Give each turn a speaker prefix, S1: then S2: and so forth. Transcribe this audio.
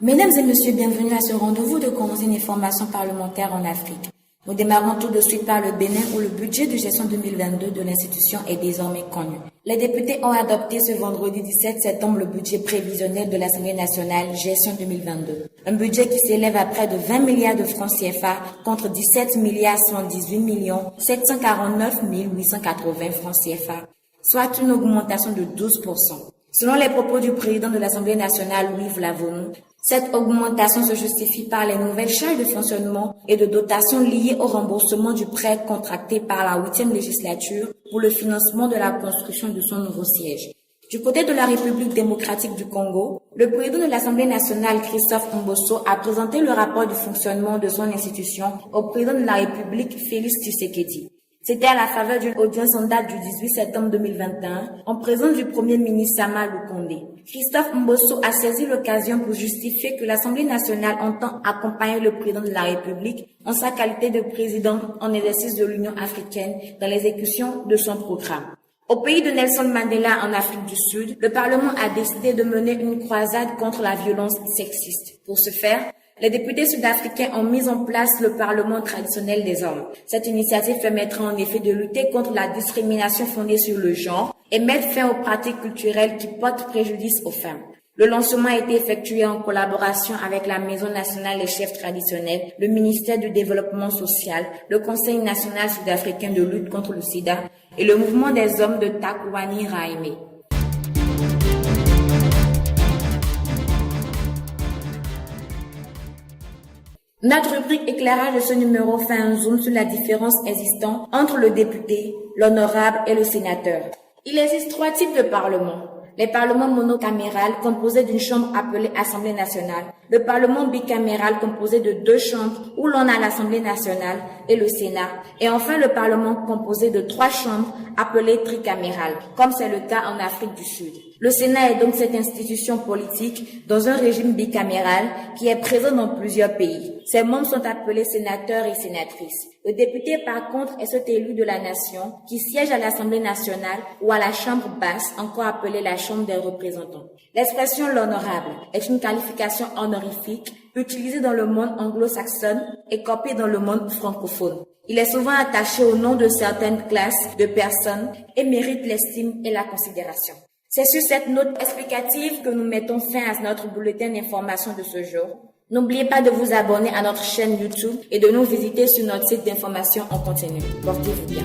S1: Mesdames et messieurs, bienvenue à ce rendez-vous de une information parlementaire en Afrique. Nous démarrons tout de suite par le Bénin où le budget de gestion 2022 de l'institution est désormais connu. Les députés ont adopté ce vendredi 17 septembre le budget prévisionnel de l'Assemblée nationale gestion 2022. Un budget qui s'élève à près de 20 milliards de francs CFA contre 17 milliards 118 millions 749 880 francs CFA, soit une augmentation de 12%. Selon les propos du président de l'Assemblée nationale, Louis Vlavonou, cette augmentation se justifie par les nouvelles charges de fonctionnement et de dotation liées au remboursement du prêt contracté par la 8e législature pour le financement de la construction de son nouveau siège. Du côté de la République démocratique du Congo, le président de l'Assemblée nationale, Christophe Mbosso, a présenté le rapport du fonctionnement de son institution au président de la République, Félix Tshisekedi. C'était à la faveur d'une audience en date du 18 septembre 2021, en présence du Premier ministre Sama Lukonde. Christophe Mbosso a saisi l'occasion pour justifier que l'Assemblée nationale entend accompagner le président de la République en sa qualité de président en exercice de l'Union africaine dans l'exécution de son programme. Au pays de Nelson Mandela en Afrique du Sud, le Parlement a décidé de mener une croisade contre la violence sexiste. Pour ce faire, les députés sud-africains ont mis en place le Parlement traditionnel des hommes. Cette initiative permettra en effet de lutter contre la discrimination fondée sur le genre et mettre fin aux pratiques culturelles qui portent préjudice aux femmes. Le lancement a été effectué en collaboration avec la Maison nationale des chefs traditionnels, le ministère du Développement social, le Conseil national sud-africain de lutte contre le sida et le mouvement des hommes de Takwani Raimé. Notre rubrique éclairage de ce numéro fait un zoom sur la différence existante entre le député, l'honorable et le sénateur. Il existe 3 types de parlements. Les parlements monocaméral composés d'une chambre appelée Assemblée nationale, le parlement bicaméral composé de 2 chambres où l'on a l'Assemblée nationale et le Sénat, et enfin le parlement composé de 3 chambres appelées tricaméral, comme c'est le cas en Afrique du Sud. Le Sénat est donc cette institution politique dans un régime bicaméral qui est présent dans plusieurs pays. Ses membres sont appelés sénateurs et sénatrices. Le député, par contre, est cet élu de la nation qui siège à l'Assemblée nationale ou à la Chambre basse, encore appelée la Chambre des représentants. L'expression l'honorable est une qualification honorifique utilisée dans le monde anglo-saxon et copiée dans le monde francophone. Il est souvent attaché au nom de certaines classes de personnes et mérite l'estime et la considération. C'est sur cette note explicative que nous mettons fin à notre bulletin d'information de ce jour. N'oubliez pas de vous abonner à notre chaîne YouTube et de nous visiter sur notre site d'information en continu. Portez-vous bien.